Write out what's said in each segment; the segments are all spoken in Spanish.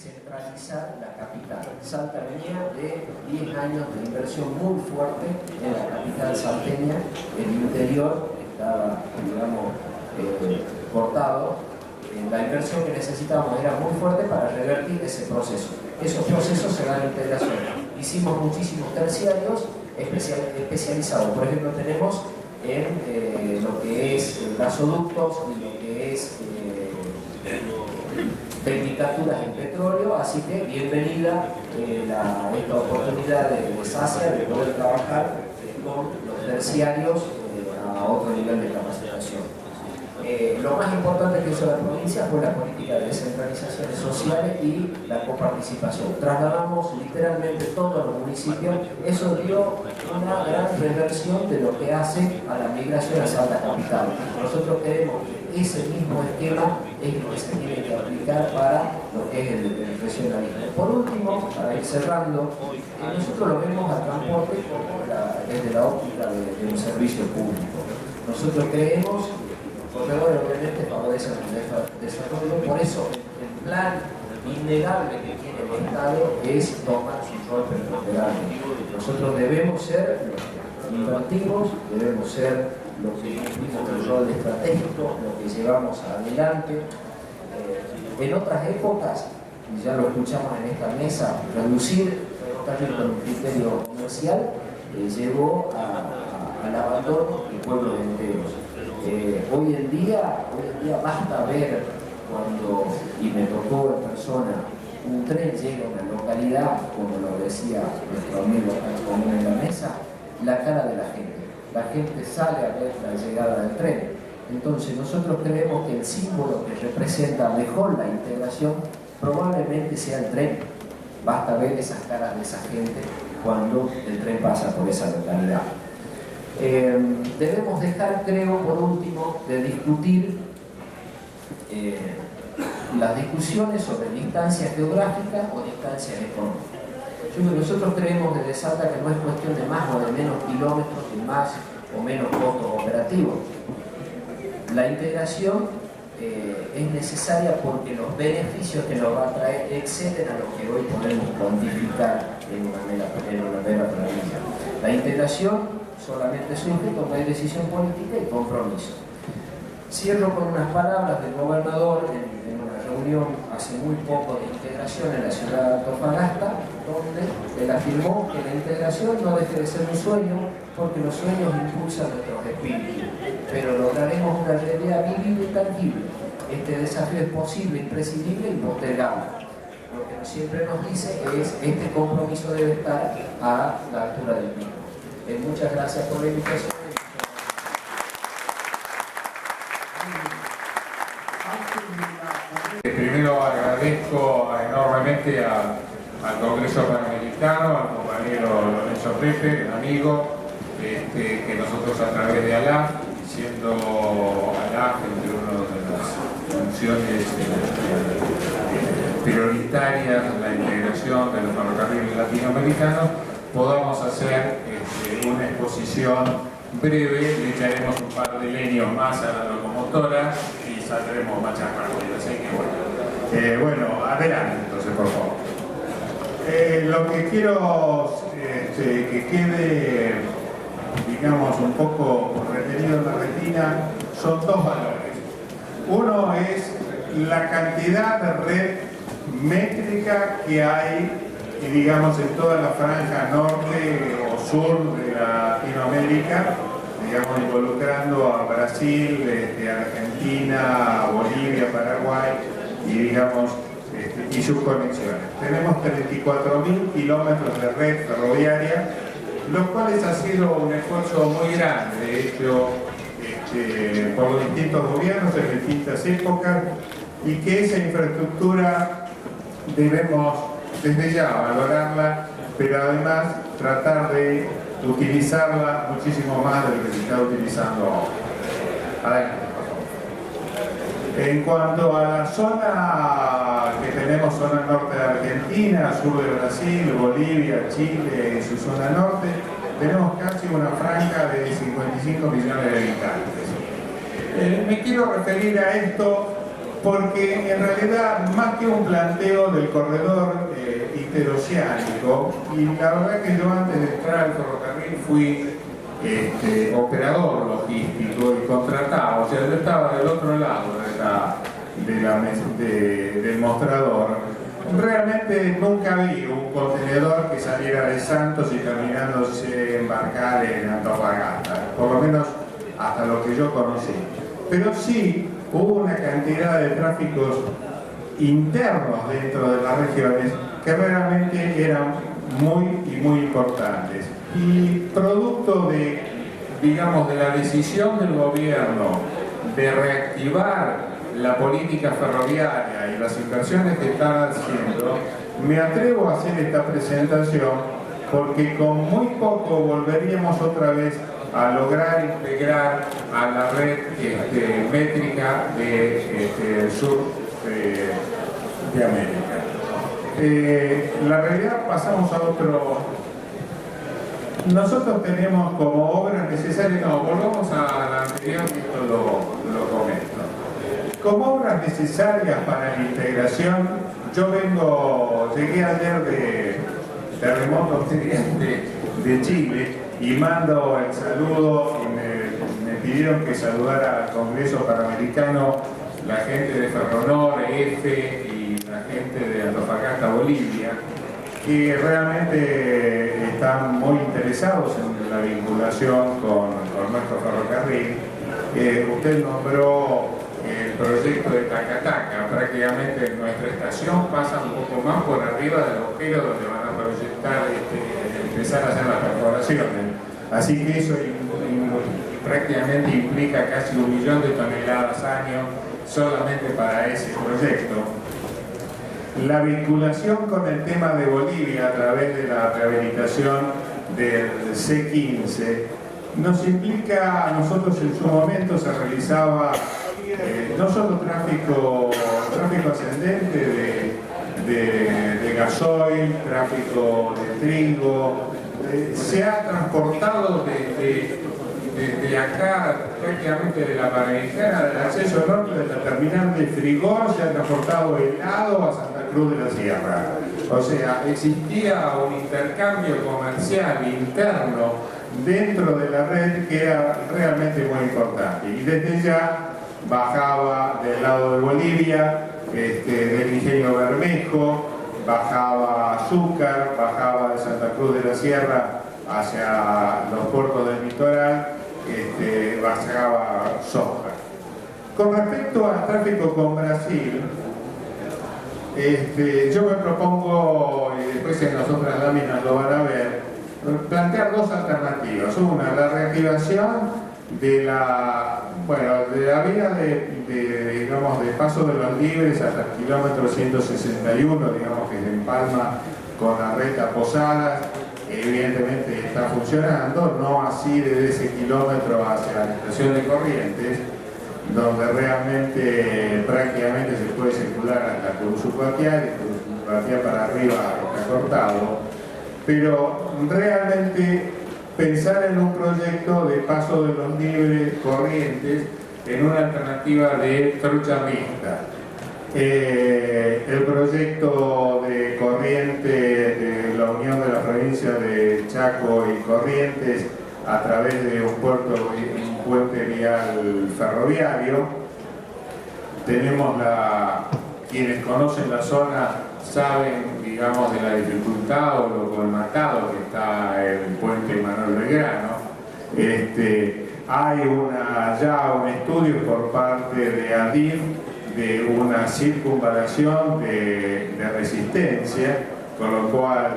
descentralizar la capital. Salta venía de 10 años de inversión muy fuerte en la capital salteña. El interior estaba, digamos, cortado. La inversión que necesitábamos era muy fuerte para revertir ese proceso. Esos procesos se dan en integración. Hicimos muchísimos terciarios especializados. Por ejemplo, tenemos en lo que es gasoductos y lo que es tecnicaturas en petróleo, así que bienvenida esta oportunidad de SACIA de poder trabajar con los terciarios a otro nivel de capacitación. Lo más importante que hizo la provincia fue la política de descentralizaciones sociales y la coparticipación. Trasladamos literalmente todos los municipios. Eso dio una gran reversión de lo que hace a la migración a Salta Capital. Nosotros creemos que ese mismo esquema es lo que se tiene que aplicar para lo que es el regionalismo. Por último, para ir cerrando, nosotros lo vemos al transporte como desde la óptica de un servicio público. Nosotros creemos corredores obviamente favorecen el desarrollo, por eso el plan innegable que tiene el Estado es tomar su rol preponderante. Nosotros debemos ser los invertimos, debemos ser los que cumplimos el rol estratégico, los que llevamos adelante. En otras épocas, y ya lo escuchamos en esta mesa, reducir ferrocarril con un criterio comercial llevó al abandono de pueblos enteros. Hoy en día basta ver cuando, y me tocó en persona, un tren llega a una localidad, como lo decía nuestro amigo común en la mesa, la cara de la gente. La gente sale a ver la llegada del tren. Entonces nosotros creemos que el símbolo que representa mejor la integración probablemente sea el tren. Basta ver esas caras de esa gente cuando el tren pasa por esa localidad. Debemos dejar, creo, por último, de discutir las discusiones sobre distancias geográficas o distancias económicas. Nosotros creemos desde Salta que no es cuestión de más o de menos kilómetros y más o menos costos operativos. La integración es necesaria porque los beneficios que nos va a traer exceden a lo que hoy podemos cuantificar en una mera planilla. La integración solamente surge cuando hay decisión política y compromiso. Cierro con unas palabras del gobernador en una reunión hace muy poco de integración en la ciudad de Antofagasta, donde él afirmó que la integración no deje de ser un sueño, porque los sueños impulsan nuestros espíritus, pero lograremos una realidad vivible y tangible. Este desafío es posible, imprescindible y postergable. Lo que siempre nos dice es que este compromiso debe estar a la altura del mismo. Muchas gracias por la invitación. Primero agradezco enormemente al Congreso Panamericano, al compañero Lorenzo Pepe, amigo, que nosotros a través de ALAF, siendo ALAF entre una de las funciones prioritarias en la integración de los ferrocarriles latinoamericanos, podamos hacer una exposición breve. Le echaremos un par de leños más a la locomotora y saldremos más rápido. Así que bueno, adelante entonces, por favor. Lo que quiero que quede, digamos, un poco retenido en la retina son dos valores. Uno es la cantidad de red métrica que hay, y digamos, en toda la franja norte o sur de Latinoamérica, digamos, involucrando a Brasil, Argentina, Bolivia, Paraguay y, digamos, y sus conexiones. Tenemos 34.000 kilómetros de red ferroviaria, los cuales ha sido un esfuerzo muy grande, de hecho, por los distintos gobiernos en distintas épocas, y que esa infraestructura debemos desde ya valorarla, pero además tratar de utilizarla muchísimo más de lo que se está utilizando ahora. Adelante, por favor. En cuanto a la zona que tenemos, zona norte de Argentina, sur de Brasil, Bolivia, Chile y su zona norte, tenemos casi una franja de 55 millones de habitantes. Me quiero referir a esto porque en realidad, más que un planteo del corredor interoceánico, y la verdad que yo antes de entrar al ferrocarril fui operador logístico y contratado, o sea, yo estaba del otro lado del mostrador. Realmente nunca vi un contenedor que saliera de Santos y terminándose embarcar en Antofagasta, por lo menos hasta lo que yo conocí. Pero sí hubo una cantidad de tráficos internos dentro de las regiones que realmente eran muy importantes. Y producto de, digamos, de la decisión del gobierno de reactivar la política ferroviaria y las inversiones que están haciendo, me atrevo a hacer esta presentación porque con muy poco volveríamos otra vez a lograr integrar a la red métrica del sur de América. La realidad, pasamos a otro. Nosotros tenemos como obra necesaria, no, volvamos a la anterior, que esto lo comento. Como obras necesarias para la integración, yo llegué ayer de remoto de Chile y mando el saludo y me pidieron que saludara al Congreso Panamericano la gente de Ferronor, EFE y la gente de Antofagasta, Bolivia, que realmente están muy interesados en la vinculación con nuestro ferrocarril. Usted nombró el proyecto de Tacataca. Prácticamente nuestra estación pasa un poco más por arriba del agujero donde van a proyectar, empezar a hacer las perforaciones. Así que eso prácticamente implica casi 1 millón de toneladas año solamente para ese proyecto. La vinculación con el tema de Bolivia a través de la rehabilitación del C15 nos implica, a nosotros en su momento se realizaba no solo tráfico ascendente de gasoil, tráfico de trigo, se ha transportado desde acá, prácticamente de la Panamericana, del acceso norte de la terminal de Frigor, se ha transportado helado a Santa Cruz de la Sierra. O sea, existía un intercambio comercial interno dentro de la red que era realmente muy importante. Y desde ya bajaba del lado de Bolivia, del Ingenio Bermejo, bajaba Azúcar, bajaba de Santa Cruz de la Sierra hacia los puertos del litoral, bajaba soja. Con respecto al tráfico con Brasil, yo me propongo, y después en las otras láminas lo van a ver, plantear 2 alternativas. Una, la reactivación de la vía de Paso de los Libres hasta el kilómetro 161, digamos que se empalma con la Reta Posadas, evidentemente está funcionando, no así desde ese kilómetro hacia la estación de Corrientes, donde realmente prácticamente se puede circular hasta Curuzupatiá, y Curuzupatiá para arriba está cortado, pero realmente pensar en un proyecto de Paso de los Libres, Corrientes, en una alternativa de trucha mixta. El proyecto de Corrientes, de la unión de las provincias de Chaco y Corrientes a través de un puente vial ferroviario. Tenemos quienes conocen la zona saben, digamos, de la dificultad o lo colmatado que está el puente Manuel Belgrano. Hay ya un estudio por parte de ADIF de una circunvalación de resistencia, con lo cual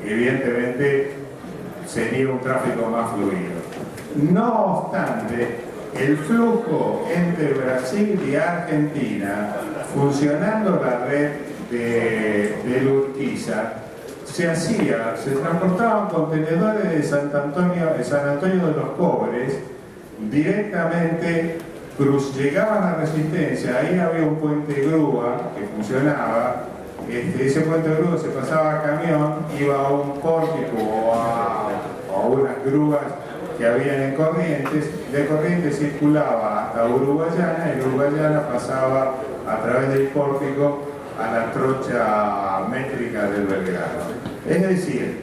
evidentemente sería un tráfico más fluido. No obstante, el flujo entre Brasil y Argentina, funcionando la red de Urquiza, se transportaban contenedores de San Antonio de los Cobres directamente, llegaban a Resistencia, ahí había un puente grúa que funcionaba, ese puente grúa se pasaba a camión, iba a un pórtico o a unas grúas que habían en Corrientes. De Corrientes circulaba hasta Uruguayana, y en Uruguayana pasaba a través del pórtico a la trocha métrica del Belgrano. Es decir,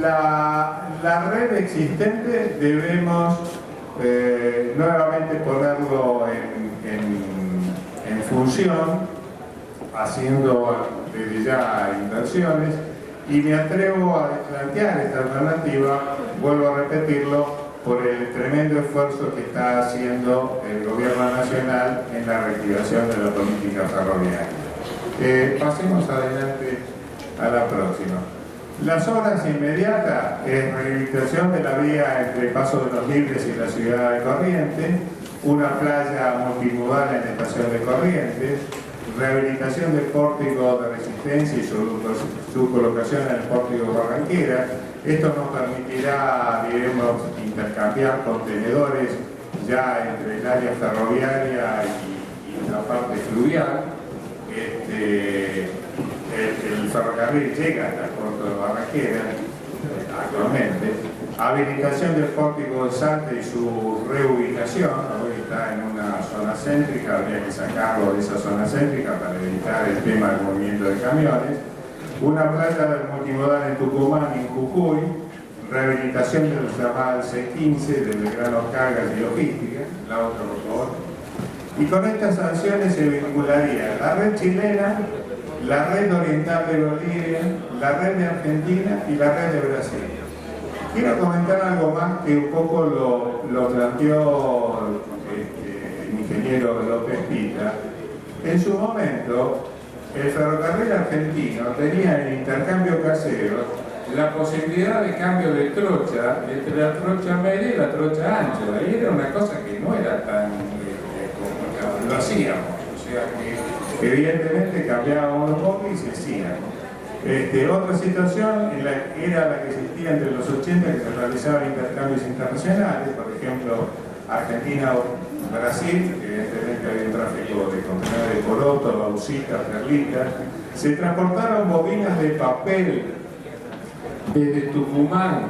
la red existente debemos nuevamente ponerlo en función, haciendo desde ya inversiones, y me atrevo a plantear esta alternativa, vuelvo a repetirlo, por el tremendo esfuerzo que está haciendo el gobierno nacional en la reactivación de la política ferroviaria. Pasemos adelante a la próxima. Las obras inmediatas es rehabilitación de la vía entre Paso de los Libres y la ciudad de Corrientes, una playa multimodal en la estación de Corrientes, rehabilitación del pórtico de Resistencia y su colocación en el pórtico Barranquera. Esto nos permitirá, diremos, intercambiar contenedores ya entre el área ferroviaria y la parte fluvial. El ferrocarril llega hasta el puerto de Barranquera actualmente. Habilitación del pórtico de Salta y su reubicación. Hoy está en una zona céntrica, habría que sacarlo de esa zona céntrica para evitar el tema del movimiento de camiones. Una playa del multimodal en Tucumán y en Jujuy. Rehabilitación del ramal C15 del Belgrano Cargas y Logística. La otra, por favor. Y con estas sanciones se vincularía la red chilena, la red oriental de Bolivia, la red de Argentina y la red de Brasil. Quiero comentar algo más que un poco lo planteó el ingeniero López Pita. En su momento, el ferrocarril argentino tenía en intercambio casero la posibilidad de cambio de trocha entre la trocha media y la trocha ancha. Y era una cosa que no era tan complicada, lo hacíamos. O sea que evidentemente cambiábamos los boques y se hacían. Otra situación era la que existía entre los 80, que se realizaban intercambios internacionales, por ejemplo, Argentina-Brasil, que evidentemente había un tráfico de contenedores de coroto, bauxitas, perlitas. Se transportaron bobinas de papel desde Tucumán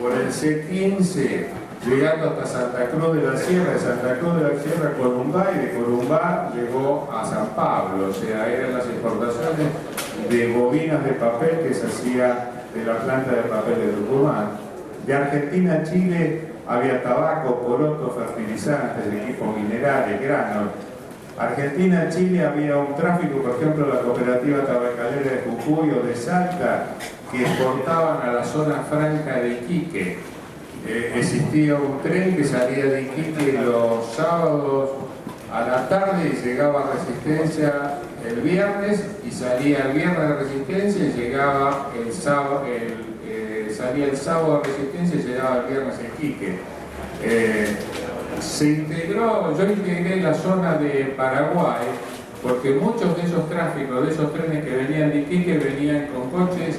por el C15, llegando hasta Santa Cruz de la Sierra, de Santa Cruz de la Sierra a Corumbá, y de Corumbá llegó a San Pablo. O sea, eran las exportaciones de bobinas de papel que se hacía de la planta de papel de Tucumán. De Argentina a Chile había tabaco, poroto, fertilizantes, equipos minerales, granos. Argentina a Chile había un tráfico, por ejemplo, la cooperativa tabacalera de Jujuy o de Salta, que exportaban a la zona franca de Iquique. Existía un tren que salía de Iquique los sábados a la tarde y llegaba a Resistencia el viernes, y salía el viernes de Resistencia y llegaba el sábado, salía el sábado de Resistencia y llegaba el viernes a Iquique. Se integró, yo integré la zona de Paraguay, porque muchos de esos tráficos, de esos trenes que venían de Iquique, venían con coches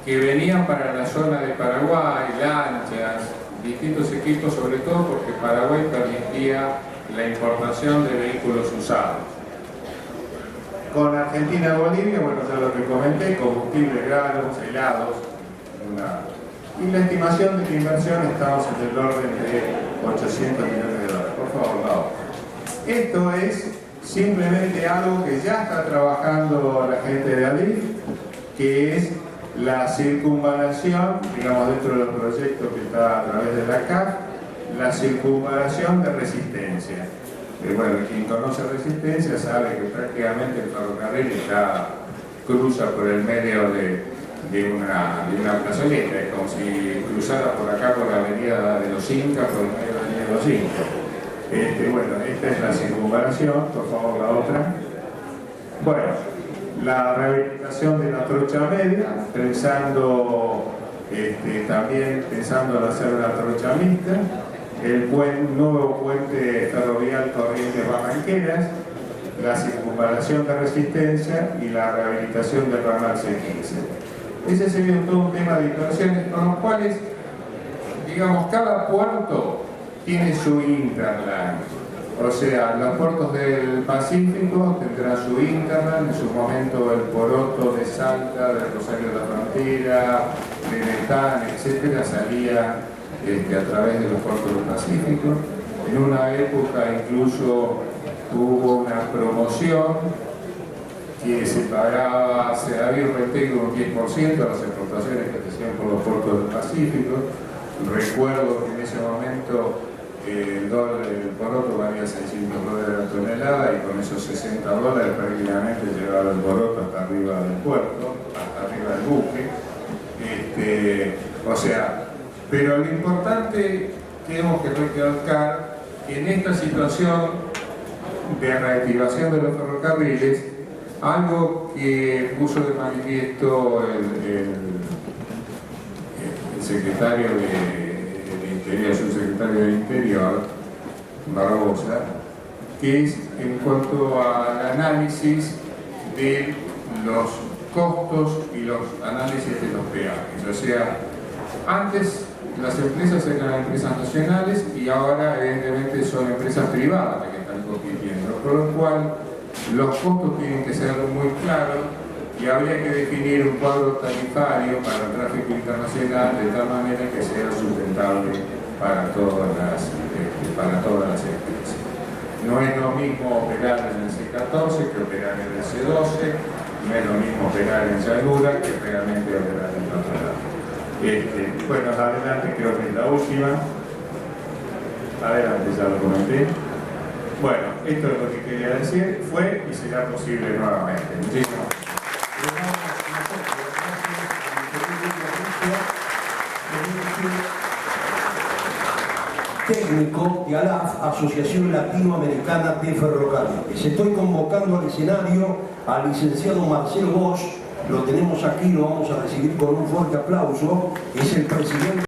que venían para la zona de Paraguay, lanchas, distintos equipos, sobre todo porque Paraguay permitía la importación de vehículos usados. Con Argentina y Bolivia, bueno, ya lo que comenté, combustibles, granos, helados, y la estimación de la inversión estamos en el orden de 800 millones de dólares. Por favor, Lau. Esto es simplemente algo que ya está trabajando la gente de ADIF, que es la circunvalación, digamos, dentro del proyecto que está a través de la CAF, la circunvalación de Resistencia. Bueno, quien conoce Resistencia sabe que prácticamente el ferrocarril cruza por el medio de una plazoleta, es como si cruzara por acá por la avenida de los Incas, por el medio de la avenida de los Incas. Bueno, esta es la circunvalación, por favor la otra. Bueno, la rehabilitación de la trocha media, también pensando en hacer una trocha mixta, el nuevo puente ferroviario Corrientes Barranqueras, la circunvalación de Resistencia y la rehabilitación del ramal C15. Ese sería todo un tema de inversiones con los cuales, digamos, cada puerto tiene su interland. O sea, los puertos del Pacífico tendrán su interland, en su momento el Poroto de Salta, de Rosario de la Frontera, de Netán, etcétera, salía a través de los puertos del Pacífico. En una época incluso hubo una promoción que se había un reintegro de un 10% a las exportaciones que se hacían por los puertos del Pacífico. Recuerdo que en ese momento el poroto valía $600 la tonelada y con esos $60 prácticamente llevaba el poroto hasta arriba del puerto, hasta arriba del buque. O sea, pero lo importante que tenemos que recalcar que en esta situación de reactivación de los ferrocarriles, algo que puso de manifiesto el secretario del Interior, el subsecretario del Interior, Barbosa, que es en cuanto al análisis de los costos y los análisis de los peajes. O sea, antes las empresas eran empresas nacionales y ahora evidentemente son empresas privadas las que están compitiendo, por lo cual los costos tienen que ser muy claros y habría que definir un cuadro tarifario para el tráfico internacional de tal manera que sea sustentable para todas las empresas. No es lo mismo operar en el C14 que operar en el C12, no es lo mismo operar en Yalura que realmente operar en otro lado. Bueno, adelante, creo que es la última. Adelante, ya lo comenté. Bueno, esto es lo que quería decir, fue y será posible nuevamente. Muchísimas técnico de ALAF, Asociación Latinoamericana de Ferrocarriles. Estoy convocando al escenario al licenciado Marcelo Bosch, lo tenemos aquí, lo vamos a recibir con un fuerte aplauso, es el presidente